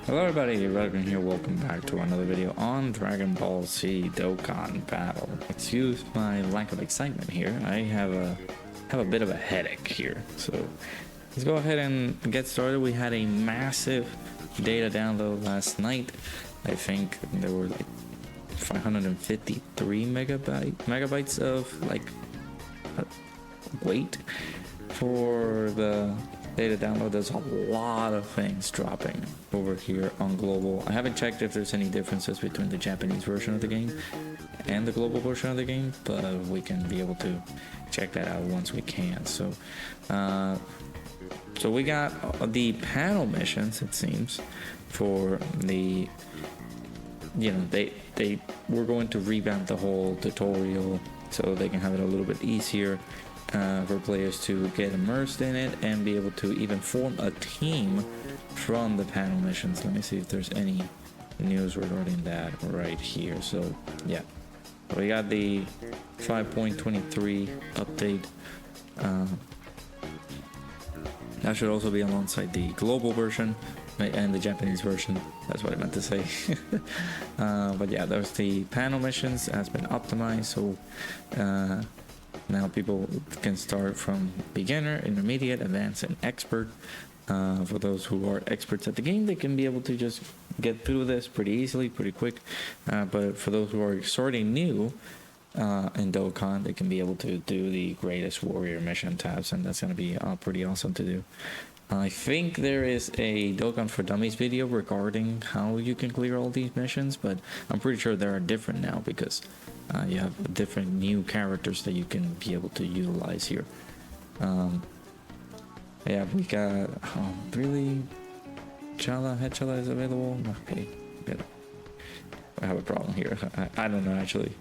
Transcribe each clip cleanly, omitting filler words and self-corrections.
Hello everybody, Redman here, welcome back to another video on Dragon Ball Z Dokkan Battle. Excuse my lack of excitement here, I have a bit of a headache here. So let's go ahead and get started. We had a massive data download last night. I think there were like 553 megabytes of like weight for the data download. There's a lot of things dropping over here on global. I haven't checked if there's any differences between the Japanese version of the game and the global version of the game, but we can be able to check that out once we can. So we got the panel missions, it seems, for the, you know, they were going to revamp the whole tutorial so they can have it a little bit easier for players to get immersed in it and be able to even form a team from the panel missions. Let me see if there's any news regarding that right here. So yeah, we got the 5.23 update. That should also be alongside the global version and the Japanese version. That's what I meant to say. But yeah, there's the panel missions has been optimized, so now people can start from beginner, intermediate, advanced, and expert. For those who are experts at the game, they can be able to just get through this pretty easily, pretty quick. But for those who are starting new in Dokkan, they can be able to do the Greatest Warrior mission tabs, and that's going to be pretty awesome to do. I think there is a Dokkan for Dummies video regarding how you can clear all these missions, but I'm pretty sure they are different now because you have different new characters that you can be able to utilize here. Yeah, we got really Head Chala is available. Okay, good. I have a problem here. I don't know actually.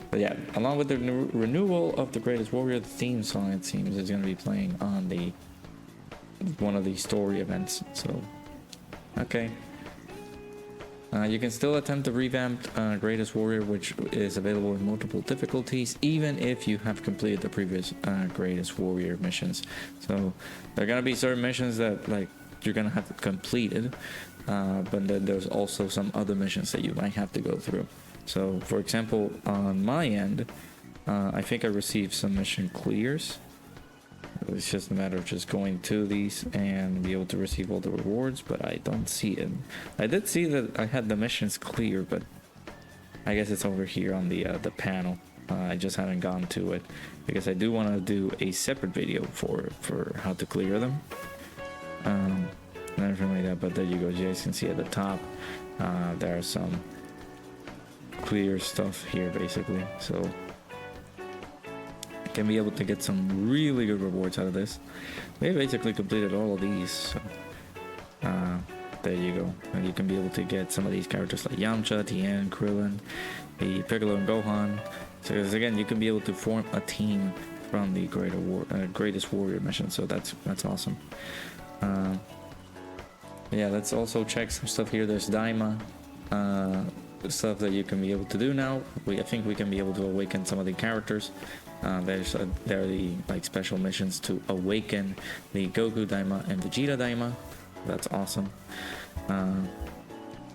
But yeah, along with the renewal of the Greatest Warrior, the theme song, it seems, is going to be playing on the one of the story events. So okay, you can still attempt the revamped Greatest Warrior, which is available in multiple difficulties, even if you have completed the previous Greatest Warrior missions. So there are gonna be certain missions that like you're gonna have completed, but then there's also some other missions that you might have to go through. So for example, on my end, I think I received some mission clears. It's just a matter of just going to these and be able to receive all the rewards, but I don't see it. I did see that I had the missions clear, but I guess it's over here on the panel. I just haven't gone to it because I do want to do a separate video for how to clear them and everything like that. But there you go, you guys can see at the top there are some clear stuff here basically, so can be able to get some really good rewards out of this. We basically completed all of these, so there you go. And you can be able to get some of these characters like Yamcha, Tien, Krillin, the Piccolo, and Gohan. So again, you can be able to form a team from the Greatest Warrior mission, so that's awesome. Yeah, let's also check some stuff here. There's Daima stuff that you can be able to do now. I think we can be able to awaken some of the characters. There are the like special missions to awaken the Goku Daima and Vegeta Daima. That's awesome.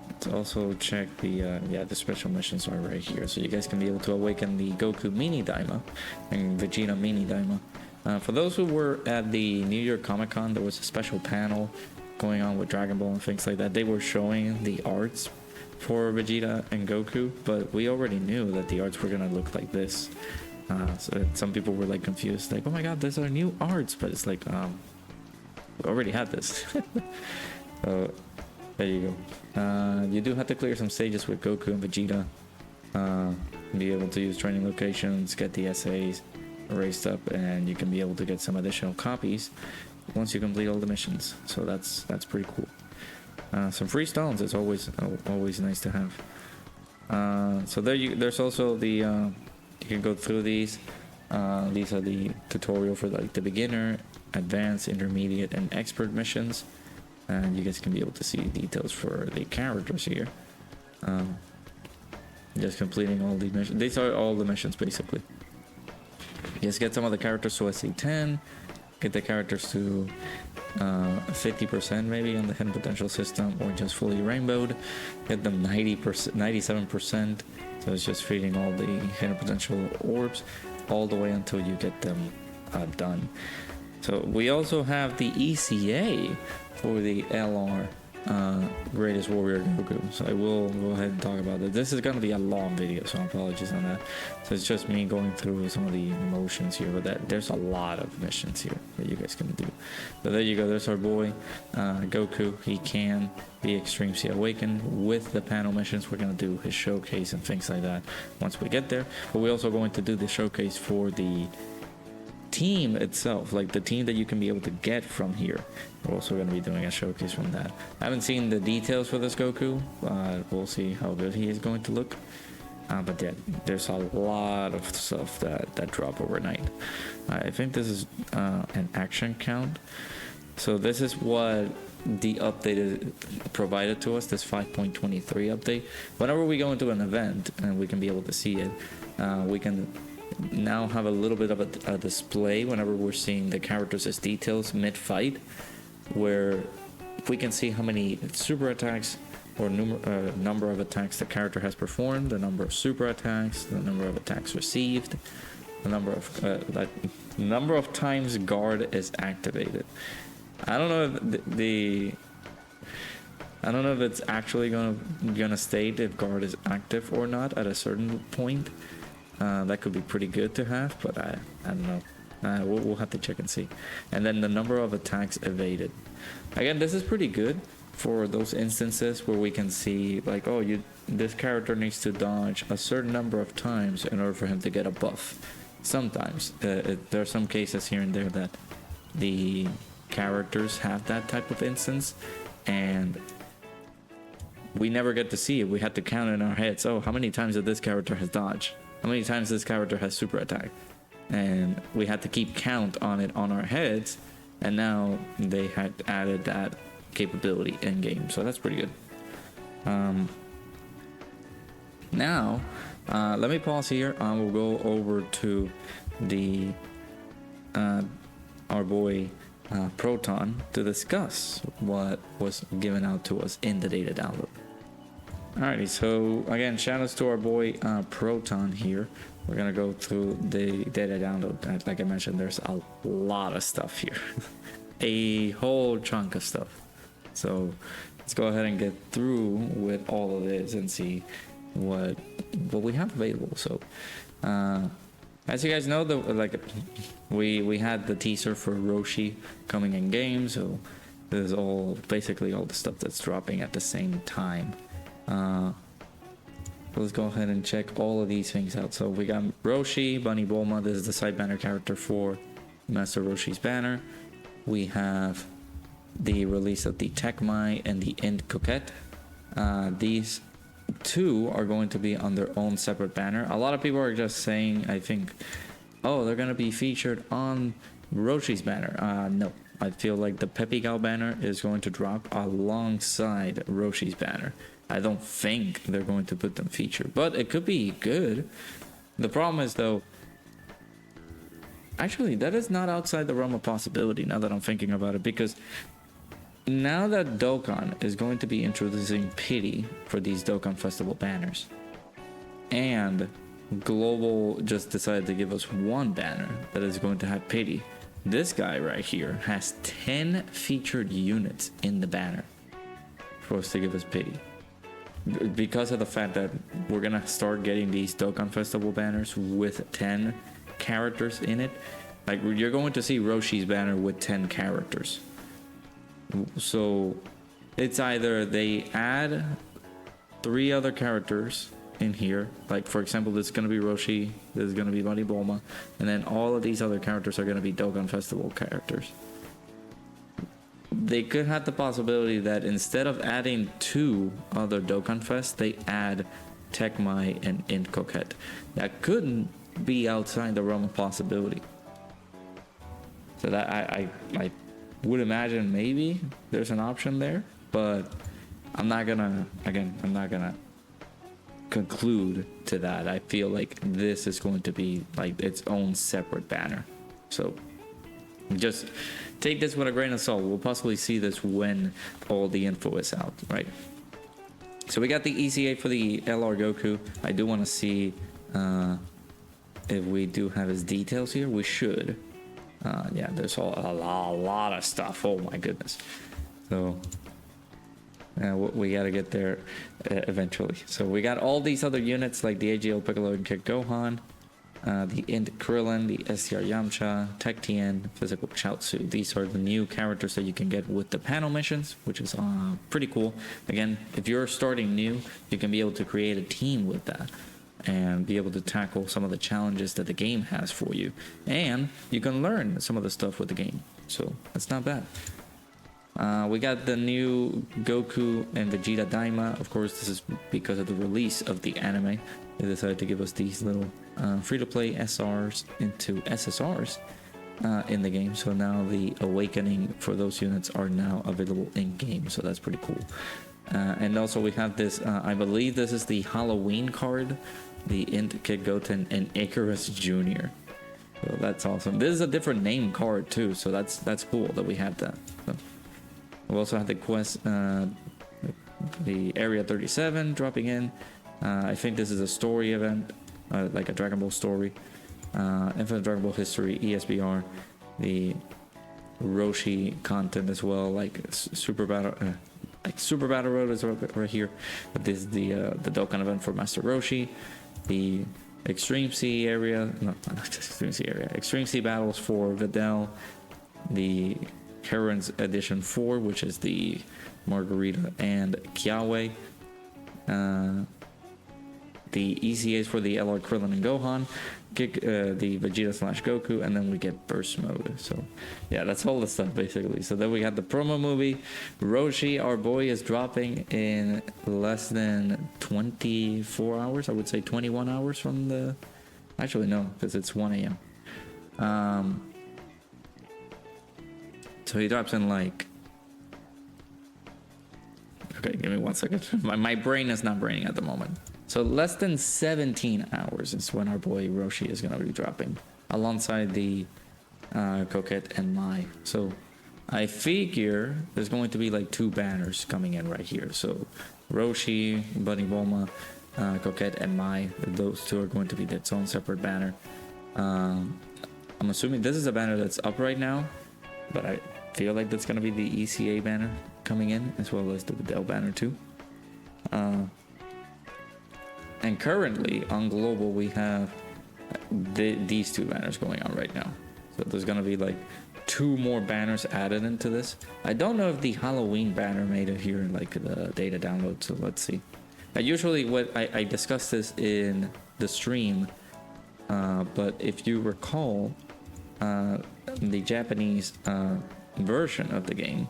Let's also check the the special missions are right here, so you guys can be able to awaken the Goku Mini Daima and Vegeta Mini Daima. For those who were at the New York Comic Con, there was a special panel going on with Dragon Ball and things like that. They were showing the arts for Vegeta and Goku, but we already knew that the arts were gonna look like this. So some people were like confused, like, oh my god, these are new arts, but it's like we already had this. So there you go. You do have to clear some stages with Goku and Vegeta, be able to use training locations, get the essays erased up, and you can be able to get some additional copies once you complete all the missions. So that's pretty cool. Some free stones is always nice to have. So there's also the you can go through these. These are the tutorial for like the beginner, advanced, intermediate, and expert missions, and you guys can be able to see details for the characters here. Just completing all these missions. These are all the missions basically. Just get some of the characters to SC10, get the characters to 50% maybe on the hidden potential system, or just fully rainbowed. Get them 90%, 97%. So it's just feeding all the hidden potential orbs all the way until you get them done. So we also have the ECA for the LR Greatest Warrior Goku. So I will go ahead and talk about it. This is going to be a long video, so apologies on that. So it's just me going through some of the motions here, but there's a lot of missions here that you guys can do. So there you go. There's our boy Goku. He can be Extreme Sea Awakened. With the panel missions, we're going to do his showcase and things like that once we get there. But we're also going to do the showcase for the team itself, like the team that you can be able to get from here. We're also going to be doing a showcase from that. I haven't seen the details for this Goku. We'll see how good he is going to look. But yeah, there's a lot of stuff that drop overnight. I think this is an action count. So this is what the update is provided to us, this 5.23 update. Whenever we go into an event and we can be able to see it, we can now have a little bit of a display whenever we're seeing the characters as details mid-fight, where we can see how many super attacks or number of attacks the character has performed, the number of super attacks, the number of attacks received, the number of times guard is activated. I don't know if I don't know if it's actually gonna state if guard is active or not at a certain point. That could be pretty good to have, but I don't know. We'll have to check and see. And then the number of attacks evaded. Again, this is pretty good for those instances where we can see like, oh, this character needs to dodge a certain number of times in order for him to get a buff. Sometimes there are some cases here and there that the characters have that type of instance, and we never get to see it. We had to count in our heads, oh, how many times did this character has dodged? How many times this character has super attack? And we had to keep count on it on our heads, and now they had added that capability in game, so that's pretty good. Now let me pause here. We'll go over to the our boy Proton to discuss what was given out to us in the data download. Alrighty, so again, shout outs to our boy Proton here. We're gonna go through the data download. Like I mentioned, there's a lot of stuff here. A whole chunk of stuff. So let's go ahead and get through with all of this and see what we have available. So as you guys know, we had the teaser for Roshi coming in game, so this is basically all the stuff that's dropping at the same time. Let's go ahead and check all of these things out. So we got Roshi, Bunny Bulma. This is the side banner character for Master Roshi's banner. We have the release of the Tecmai and the End Coquette. These two are going to be on their own separate banner. A lot of people are just saying, I think, oh, they're going to be featured on Roshi's banner. No, I feel like the PEPPY banner is going to drop alongside Roshi's banner. I don't think they're going to put them featured, but it could be good. The problem is, though, actually, that is not outside the realm of possibility now that I'm thinking about it, because now that Dokkan is going to be introducing pity for these Dokkan Festival banners, and Global just decided to give us one banner that is going to have pity, this guy right here has 10 featured units in the banner for us to give us pity. Because of the fact that we're gonna start getting these Dokkan Festival banners with 10 characters in it, like you're going to see Roshi's banner with 10 characters. So it's either they add 3 other characters in here, like for example, this is gonna be Roshi, this is gonna be Bunny Bulma, and then all of these other characters are gonna be Dokkan Festival characters. They could have the possibility that instead of adding 2 other Dokkan Fest, they add Tecmai and End Coquette. That couldn't be outside the realm of possibility. So that I would imagine maybe there's an option there, but I'm not gonna conclude to that. I feel like this is going to be like its own separate banner. So just take this with a grain of salt. We'll possibly see this when all the info is out, right? So we got the ECA for the LR Goku. I do want to see if we do have his details here. We should. Yeah, there's a lot of stuff. Oh my goodness. So we got to get there eventually. So we got all these other units like the AGL Piccolo and Kid Gohan, the Int Krillin, the SCR Yamcha, Tech Tien, Physical Chaozu. These are the new characters that you can get with the panel missions, which is pretty cool. Again, if you're starting new, you can be able to create a team with that and be able to tackle some of the challenges that the game has for you. And you can learn some of the stuff with the game. So that's not bad. We got the new Goku and Vegeta Daima. Of course, this is because of the release of the anime. They decided to give us these little free-to-play SRs into SSRs in the game. So now the awakening for those units are now available in-game. So that's pretty cool. And also we have this, I believe this is the Halloween card, the Int Kid Goten and Icarus Jr. So that's awesome. This is a different name card too, so that's cool that we have that. So we also have the quest, the Area 37 dropping in. I think this is a story event, like a Dragon Ball story. Infinite Dragon Ball History, ESBR, the Roshi content as well, like Super Battle Road is right here. But this is the Dokkan event for Master Roshi, the Extreme Sea area, no, not Extreme Sea area, Extreme Sea battles for Videl, the Heron's Edition 4, which is the Margarita and Kiawe, the ECAs for the LR Krillin and Gohan, the Vegeta / Goku, and then we get burst mode. So yeah, that's all the stuff basically. So then we got the promo movie. Roshi, our boy, is dropping in less than 24 hours. I would say 21 hours from the... Actually no, because it's 1 a.m. So he drops in like... Okay, give me 1 second. My brain is not braining at the moment. So less than 17 hours is when our boy Roshi is going to be dropping, alongside the Coquette and Mai. So I figure there's going to be like 2 banners coming in right here. So Roshi, Bunny Bulma, Coquette and Mai, those 2 are going to be its own separate banner. I'm assuming this is a banner that's up right now, but I feel like that's going to be the ECA banner coming in, as well as the Videl banner too. And currently on global we have these 2 banners going on right now. So there's gonna be like 2 more banners added into this. I don't know if the Halloween banner made it here in like the data download, so let's see. Usually what I discussed this in the stream, but if you recall, the Japanese version of the game,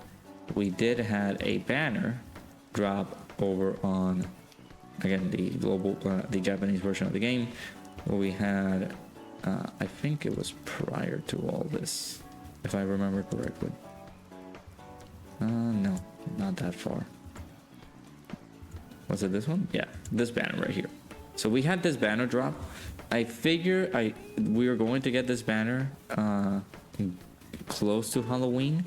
we did had a banner drop over on, again, the global, the Japanese version of the game, where we had, I think it was prior to all this, if I remember correctly. No, not that far. Was it this one? Yeah, this banner right here. So we had this banner drop. I figure we were going to get this banner close to Halloween,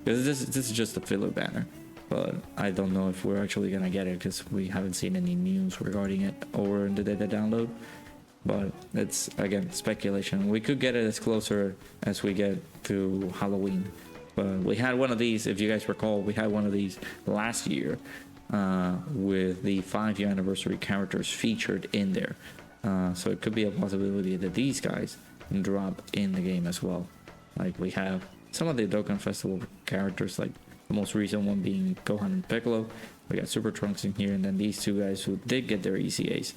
because this is just a filler banner. But I don't know if we're actually gonna get it, because we haven't seen any news regarding it over in the data download. But it's, again, speculation. We could get it as closer as we get to Halloween. But we had one of these, if you guys recall, we had one of these last year with the 5-year anniversary characters featured in there. So it could be a possibility that these guys drop in the game as well. Like we have some of the Dokkan Festival characters, like the most recent one being Gohan and Piccolo. We got Super Trunks in here, and then these 2 guys who did get their ECAs.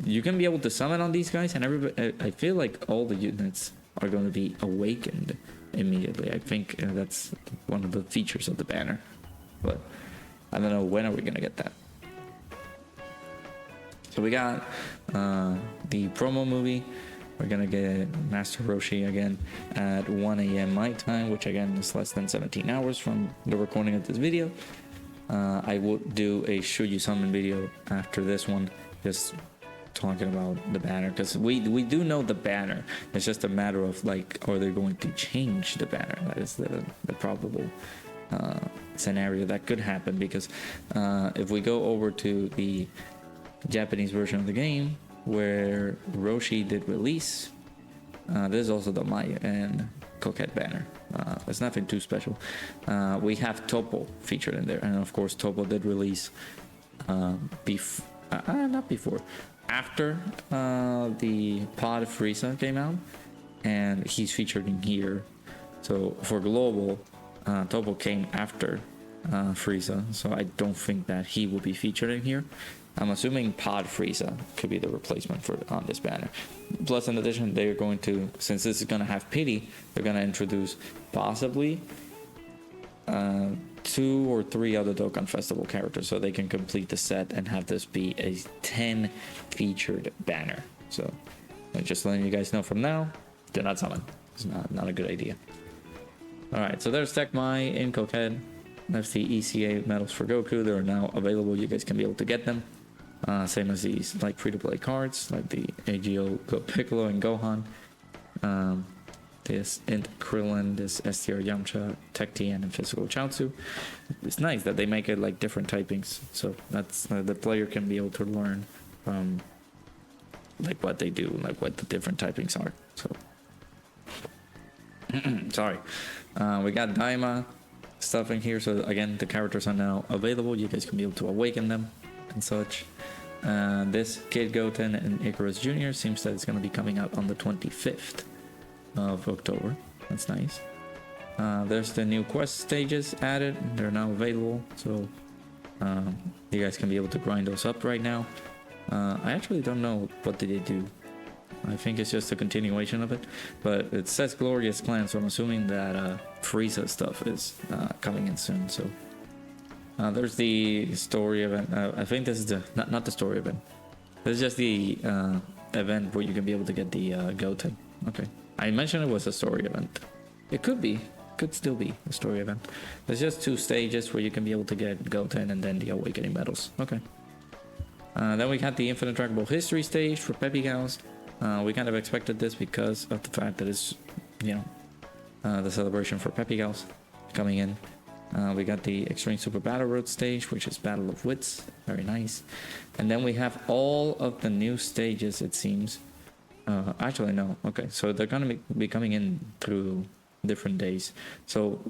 You can be able to summon on these guys, and everybody, I feel like all the units are going to be awakened immediately. I think that's one of the features of the banner, but I don't know when are we going to get that. So we got the promo movie. We're gonna get Master Roshi again at 1 a.m. my time, which again is less than 17 hours from the recording of this video. I will do a should you summon video after this one, just talking about the banner, because we do know the banner. It's just a matter of like, are they going to change the banner? That is the probable scenario that could happen, because if we go over to the Japanese version of the game where Roshi did release, there's also the Maya and Coquette banner. It's nothing too special. We have Topo featured in there, and of course Topo did release after the Pod Frieza came out, and he's featured in here. So for global, Topo came after Frieza, so I don't think that he will be featured in here. I'm assuming Pod Frieza could be the replacement for on this banner. Plus, in addition, they're going to, since this is going to have pity, they're going to introduce possibly 2 or 3 other Dokkan Festival characters, so they can complete the set and have this be a 10 featured banner. So I'm just letting you guys know from now, do not summon. It's not a good idea. Alright, so there's Tech Mai in Coquette. That's the ECA medals for Goku. They're now available. You guys can be able to get them. Same as these like free-to-play cards, like the AGO Piccolo and Gohan. This Int Krillin, this STR Yamcha, Tech Tien, and Physical Chaozu. It's nice that they make it like different typings, so that's the player can be able to learn from like what they do, like what the different typings are. So sorry, we got Daima stuff in here. So again, the characters are now available. You guys can be able to awaken them and such. This Kid Goten and Icarus Jr. seems that it's going to be coming out on the 25th of October. That's nice. There's the new quest stages added. They're now available, so you guys can be able to grind those up right now. I actually don't know what did they do. I think it's just a continuation of it, but it says Glorious Clan, so I'm assuming that Frieza stuff is coming in soon. So there's the story event. I think this is the not the story event. This is just the event where you can be able to get the Goten. Okay, I mentioned it was a story event. It could be, could still be a story event. There's just 2 stages where you can be able to get Goten and then the Awakening medals. Okay. Then we had the Infinite Trackable History stage for PEPPY GALS. We kind of expected this because of the fact that it's, you know, the celebration for PEPPY GALS coming in. We got the Extreme Super Battle Road stage, which is Battle of Wits. Very nice. And then we have all of the new stages, it seems. Actually, no. Okay, so they're going to be coming in through different days. So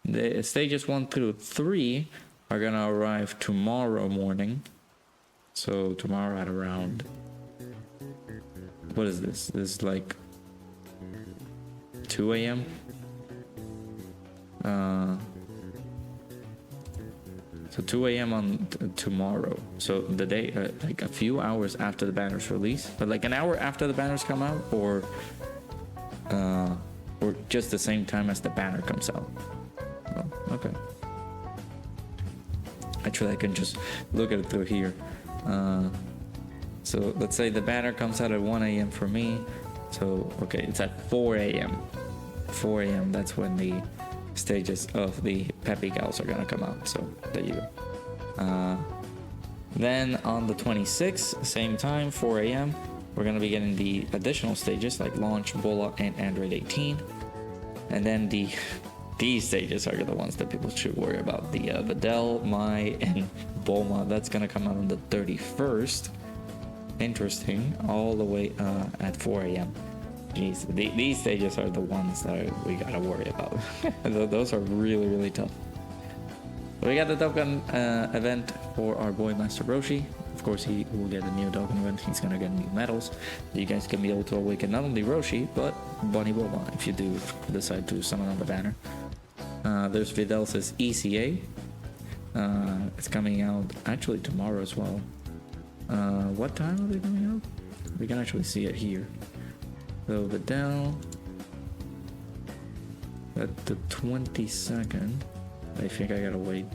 the stages 1 through 3 are going to arrive tomorrow morning. So tomorrow at around... What is this? This is like 2 a.m. So 2 a.m. on tomorrow. So the day, like a few hours after the banner's release, but like an hour after the banners come out, or just the same time as the banner comes out. Oh, okay. Actually, I can just look at it through here. So let's say the banner comes out at 1 a.m. for me. So, okay, it's at 4 a.m. 4 a.m. That's when the stages of the PEPPY GALS are gonna come out. So there you go. Then on the 26th, same time, 4 a.m., we're gonna be getting the additional stages like Launch, Bola, and Android 18. And then these stages are the ones that people should worry about. The Videl, Mai, and Bulma. That's gonna come out on the 31st. Interesting. All the way at 4 a.m. Jeez, these stages are the ones that we gotta worry about. Those are really, really tough. We got the Dokkan event for our boy Master Roshi. Of course, he will get a new Dokkan event. He's gonna get new medals. You guys can be able to awaken not only Roshi, but Bunny Bulma if you do decide to summon on the banner. There's Videl's ECA. It's coming out actually tomorrow as well. What time are they coming out? We can actually see it here. So Videl at the 22nd. I think I gotta wait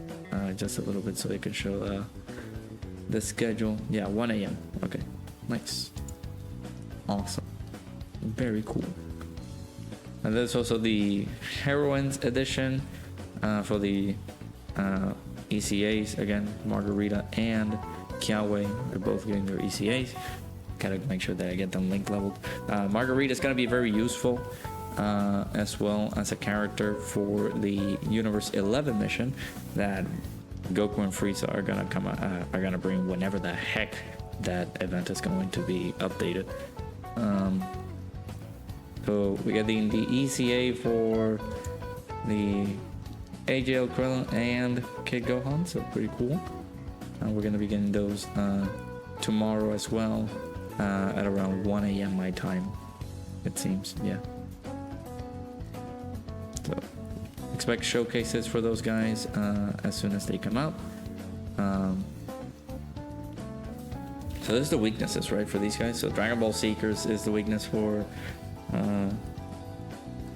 just a little bit so they can show the schedule. Yeah, 1 a.m. Okay, nice, awesome, very cool. And there's also the Heroines edition for the ECAs. Again, Margarita and Kiawe are both getting their ECAs. Gotta make sure that I get them link leveled. Margarita is gonna be very useful as well as a character for the Universe 11 mission that Goku and Frieza are gonna bring whenever the heck that event is going to be updated. So we get the ECA for the AJL Krillin and Kid Gohan, so pretty cool. We're gonna be getting those tomorrow as well at around 1 a.m. my time, it seems. Yeah. So expect showcases for those guys as soon as they come out. So there's the weaknesses, right, for these guys. So Dragon Ball Seekers is the weakness for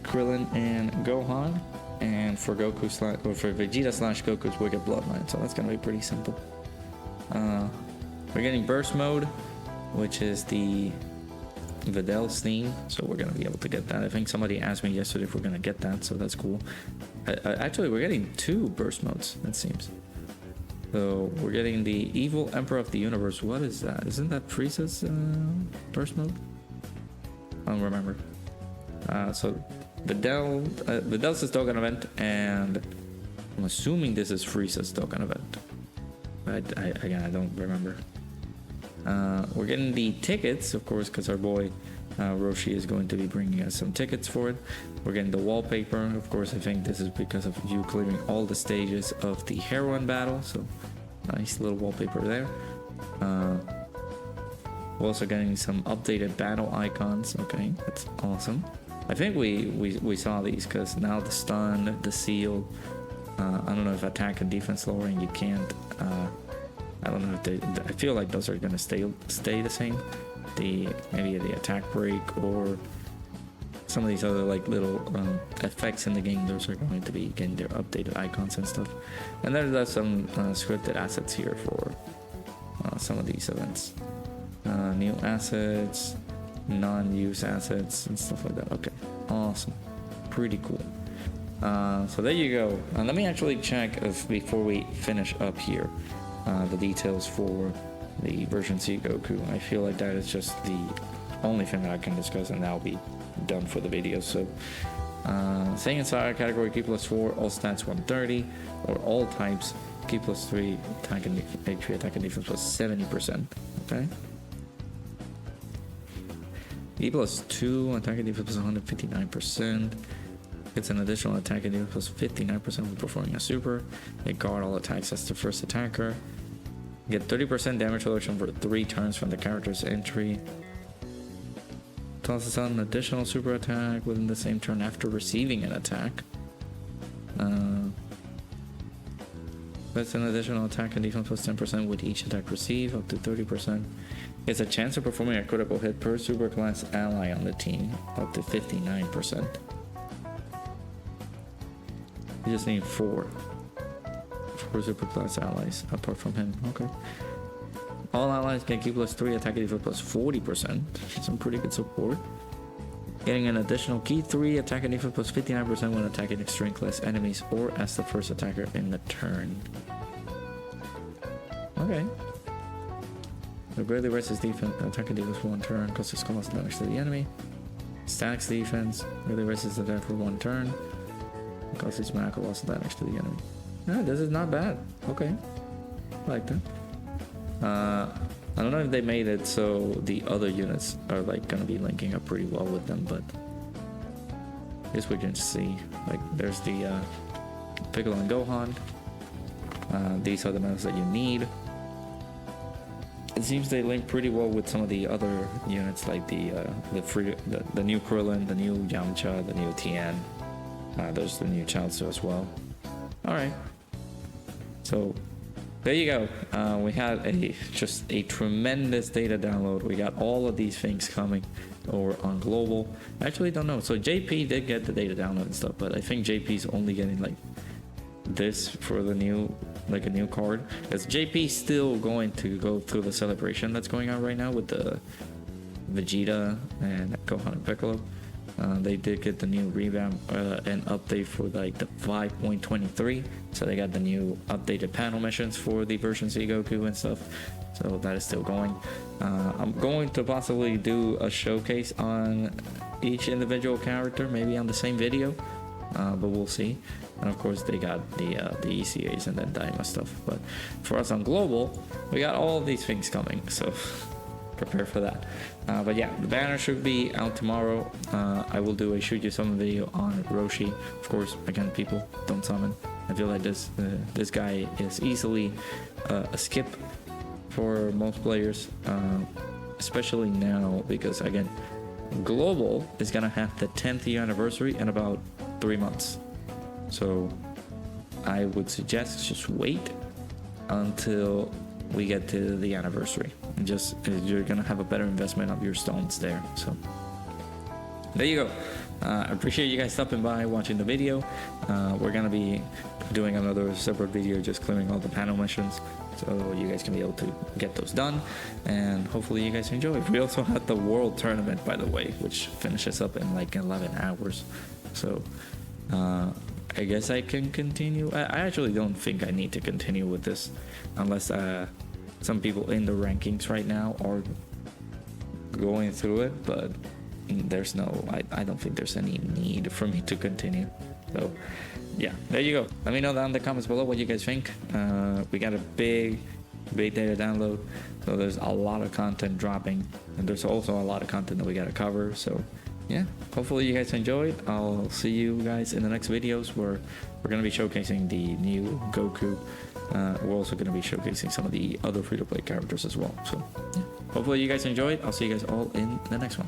Krillin and Gohan, and for for Vegeta / Goku's Wicked Bloodline. So that's gonna be pretty simple. We're getting Burst Mode, which is the Vidal's theme, so we're gonna be able to get that. I think somebody asked me yesterday if we're gonna get that, so that's cool. Actually, we're getting 2 Burst Modes, it seems. So we're getting the Evil Emperor of the Universe. What is that? Isn't that Frieza's Burst Mode? I don't remember. So Vidal's is Dokkan event, and I'm assuming this is Frieza's Dokkan event. But I don't remember. We're getting the tickets, of course, because our boy Roshi is going to be bringing us some tickets for it. We're getting the wallpaper, of course. I think this is because of you clearing all the stages of the heroine battle, so nice little wallpaper there. We're also getting some updated battle icons. Okay, that's awesome. I think we saw these, because now the stun, the seal, I don't know if attack and defense lowering, you can't, I don't know if I feel like those are gonna stay the same. Maybe the attack break or some of these other like little effects in the game, those are going to be getting their updated icons and stuff. And there's some scripted assets here for some of these events. New assets, non-use assets, and stuff like that. Okay, awesome, pretty cool. So there you go. Let me actually check before we finish up here the details for the version C Goku. I feel like that is just the only thing that I can discuss, and that'll be done for the video. So Saiyan Saga category Ki +4, all stats 130, or all types Ki +3, attack and HP, attack and defense plus 70%. Okay. Ki +2, attack and defense plus 159%. It's an additional attack and defense plus 59% when performing a super. They guard all attacks as the first attacker. Get 30% damage reduction for 3 turns from the character's entry. Tosses out an additional super attack within the same turn after receiving an attack. That's an additional attack and defense plus 10% with each attack received, up to 30%. It's a chance of performing a critical hit per super class ally on the team, up to 59%. You just need 4 super class allies apart from him. Okay. All allies get Ki +3, attack and defense plus 40%. Some pretty good support. Getting an additional Ki 3, attack and defense plus 59% when attacking strength class enemies or as the first attacker in the turn. Okay. The greatly raises defense, attack and defense for 1 turn, causes cost damage to the enemy. Stacks defense, greatly raises the attack for 1 turn, causes magical loss of damage to the enemy. Yeah, this is not bad. Okay. I like that. I don't know if they made it so the other units are like gonna be linking up pretty well with them, but I guess we can see. Like there's the Piccolo and Gohan. These are the metals that you need. It seems they link pretty well with some of the other units, like the new Krillin, the new Yamcha, the new Tien. There's the new Chaozu as well. All right. So there you go. We had just a tremendous data download. We got all of these things coming over on global. I actually don't know. So JP did get the data download and stuff, but I think JP's only getting like this for the new, like a new card. Because JP's still going to go through the celebration that's going on right now with the Vegeta and Gohan and Piccolo. They did get the new revamp and update for like the 5.23, so they got the new updated panel missions for the version C Goku and stuff. So that is still going. I'm going to possibly do a showcase on each individual character, maybe on the same video, but we'll see. And of course they got the ECAs and then Daima stuff. But for us on global, we got all of these things coming, so prepare for that. But yeah, the banner should be out tomorrow. I will do a shoot you summon video on Roshi. Of course, again, people don't summon. I feel like this guy is easily a skip for most players, especially now, because again, global is gonna have the 10th year anniversary in about 3 months. So I would suggest just wait until we get to the anniversary, and just you're gonna have a better investment of your stones there. So there you go. I appreciate you guys stopping by, watching the video. We're gonna be doing another separate video just clearing all the panel missions, so you guys can be able to get those done, and hopefully you guys enjoy. We also had the world tournament, by the way, which finishes up in like 11 hours. So I guess I can continue. I actually don't think I need to continue with this unless some people in the rankings right now are going through it, but there's no, I don't think there's any need for me to continue. So yeah, there you go. Let me know down in the comments below what you guys think. We got a big data download, so there's a lot of content dropping, and there's also a lot of content that we got to cover. So yeah, hopefully you guys enjoyed. I'll see you guys in the next videos where we're going to be showcasing the new Goku. We're also going to be showcasing some of the other free-to-play characters as well. So yeah, hopefully you guys enjoyed. I'll see you guys all in the next one.